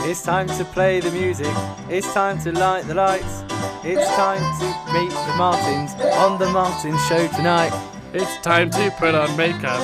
It's time to play the music. It's time to light the lights. It's time to meet the Martins on the Martins show tonight. It's time to put on makeup.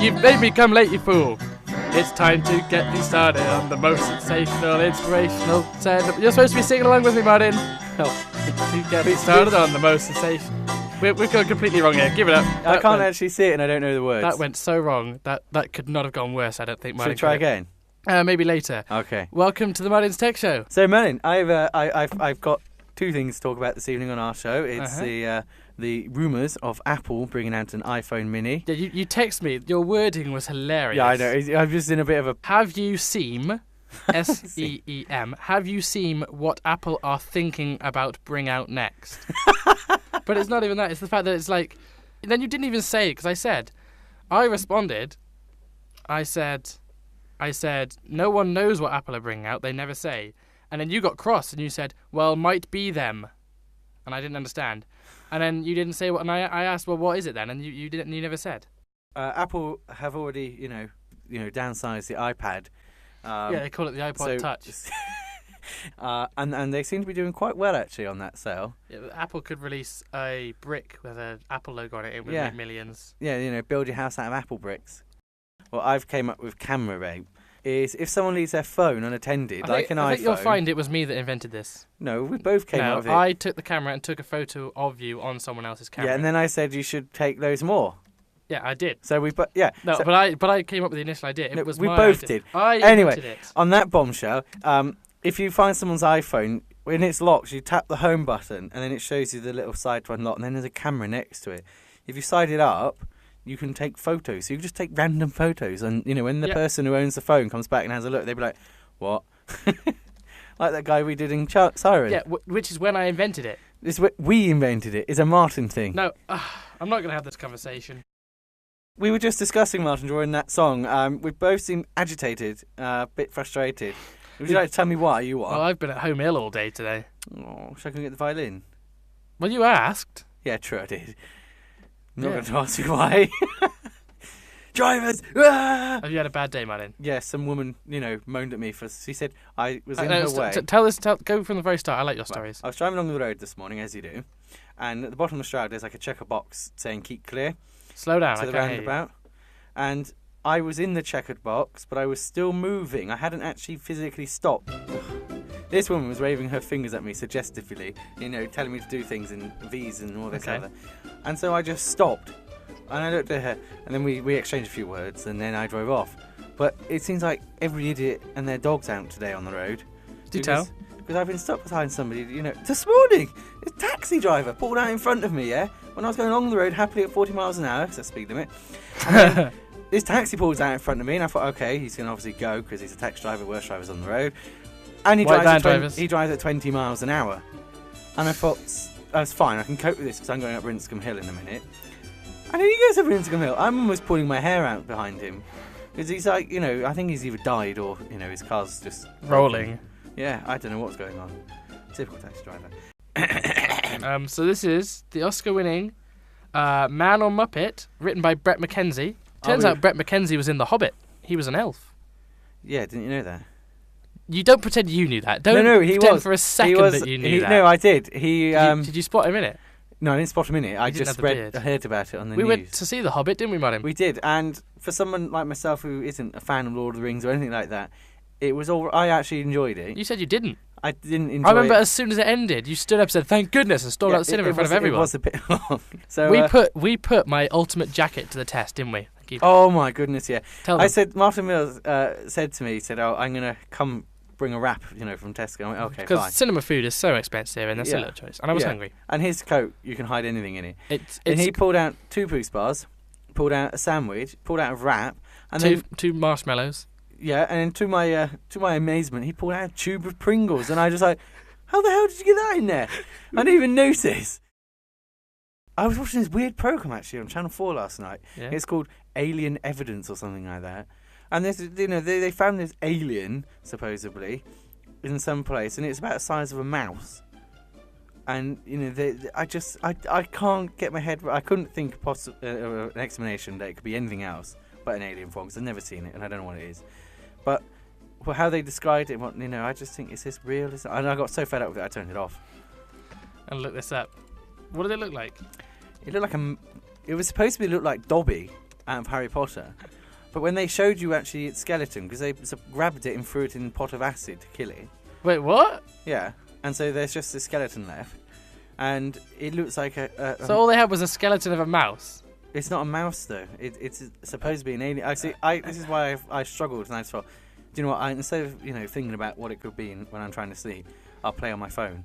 You've made me come late, you fool. It's time to get me started on the most sensational, inspirational sound. You're supposed to be singing along with me, Martin. To get me started on the most sensational. We've gone completely wrong here. Give it up. I can't actually see it and I don't know the words. That went so wrong. That could not have gone worse, I don't think, Martin. Should we try again? Maybe later. Okay. Welcome to the Martins Tech Show. So, Martin, I've got two things to talk about this evening on our show. It's the rumours of Apple bringing out an iPhone Mini. Yeah, you text me. Your wording was hilarious. Yeah, I know. I'm just in a bit of a... Have you seen... SEEM. Have you seen what Apple are thinking about bring out next? But it's not even that. It's the fact that it's like... Then you didn't even say it, because I responded. I said, no one knows what Apple are bringing out. They never say. And then you got cross and you said, well, might be them. And I didn't understand. And then you didn't say what... And I asked, well, what is it then? And you didn't. You never said. Apple have already, downsized the iPad. Yeah, they call it the iPod Touch. And they seem to be doing quite well, actually, on that sale. Yeah, Apple could release a brick with an Apple logo on it. It would make millions. Yeah, build your house out of Apple bricks. What I've came up with camera rape is if someone leaves their phone unattended, an iPhone... I think you'll find it was me that invented this. No, we both came up with it. I took the camera and took a photo of you on someone else's camera. Yeah, and then I said you should take those more. Yeah, I did. So but I came up with the initial idea. We both did. Anyway, on that bombshell, if you find someone's iPhone, when it's locked, you tap the home button, and then it shows you the little side to unlock, and then there's a camera next to it. If you side it up, you can take photos. So you can just take random photos, and when the person who owns the phone comes back and has a look, they'll be like, "What?" Like that guy we did in Siren. Yeah, which is when I invented it. We invented it. It's a Martin thing. No, I'm not going to have this conversation. We were just discussing, Martin, during that song. We both seemed agitated, a bit frustrated. Would you like to tell me why you are? Well, I've been at home ill all day today. Oh, should I go get the violin? Well, you asked. Yeah, true, I did. I'm not going to ask you why. Drivers! Ah! Have you had a bad day, Martin? Yeah, some woman, moaned at me she said I was in her way. Go from the very start. I like your stories. I was driving along the road this morning, as you do, and at the bottom of the Stroud there's like a checker box saying keep clear. Slow down, to the roundabout. And I was in the checkered box, but I was still moving. I hadn't actually physically stopped. This woman was waving her fingers at me suggestively, telling me to do things in V's and all this other. And so I just stopped. And I looked at her, and then we exchanged a few words, and then I drove off. But it seems like every idiot and their dog's out today on the road. Do tell? Because I've been stuck behind somebody, this morning. A taxi driver pulled out in front of me, when I was going along the road happily at 40 miles an hour, because that's the speed limit. And this taxi pulls out in front of me, and I thought, okay, he's going to obviously go, because he's a taxi driver, worst drivers on the road. And he drives at 20 miles an hour. And I thought, that's fine, I can cope with this, because I'm going up Rinscombe Hill in a minute. And then he goes up Rinscombe Hill. I'm almost pulling my hair out behind him. Because he's like, I think he's either died or, his car's just... rolling. Yeah, I don't know what's going on. Typical taxi driver. So this is the Oscar-winning Man or Muppet, written by Bret McKenzie. Turns out Bret McKenzie was in The Hobbit. He was an elf. Yeah, didn't you know that? You don't pretend you knew that. Don't he pretend was. for a second that you knew that. No, I did. Did you spot him in it? No, I didn't spot him in it. I heard about it on the news. We went to see The Hobbit, didn't we, Martin? We did, and for someone like myself who isn't a fan of Lord of the Rings or anything like that, it was all. I actually enjoyed it. You said you didn't. I didn't enjoy it. I remember as soon as it ended, you stood up and said, "Thank goodness," and stormed out the cinema in front of everyone. It was a bit long. So we put my ultimate jacket to the test, didn't we? Oh my goodness, yeah. Tell them. I said Martin Mills said to me, "Oh, I'm gonna come bring a wrap, from Tesco." I went, okay, fine. Because cinema food is so expensive, and that's a little choice. And I was hungry. And his coat, you can hide anything in it. And he pulled out 2 Boost bars, pulled out a sandwich, pulled out a wrap, and two marshmallows. Yeah, and then to my amazement, he pulled out a tube of Pringles, and I was like, how the hell did you get that in there? I didn't even notice. I was watching this weird program actually on Channel 4 last night. Yeah. It's called Alien Evidence or something like that. And this, they found this alien supposedly in some place, and it's about the size of a mouse. And I can't get my head. I couldn't think of an explanation that it could be anything else but an alien form, because I've never seen it and I don't know what it is. But how they described it. What, I just think, is this real? And I got so fed up with it, I turned it off. And look this up. What did it look like? It looked like it was supposed to look like Dobby out of Harry Potter, but when they showed you actually its skeleton, because they grabbed it and threw it in a pot of acid to kill it. Wait, what? Yeah, and so there's just a skeleton left, and it looks like So all they had was a skeleton of a mouse. It's not a mouse though. It's supposed to be an alien. This is why I struggled, and I just thought, do you know what? Instead of thinking about what it could be when I'm trying to sleep, I'll play on my phone.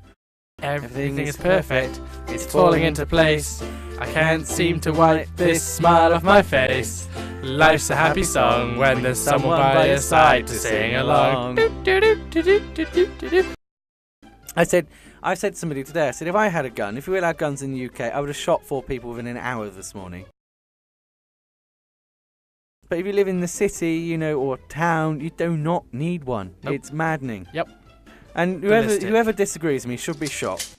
Everything is perfect. It's falling into place. I can't seem to wipe this smile off my face. Life's a happy song when there's someone by your side to sing along. I said to somebody today, I said, if I had a gun, if we allowed guns in the UK, I would have shot 4 people within an hour this morning. But if you live in the city, or town, you do not need one. Nope. It's maddening. Yep. And whoever disagrees with me should be shot.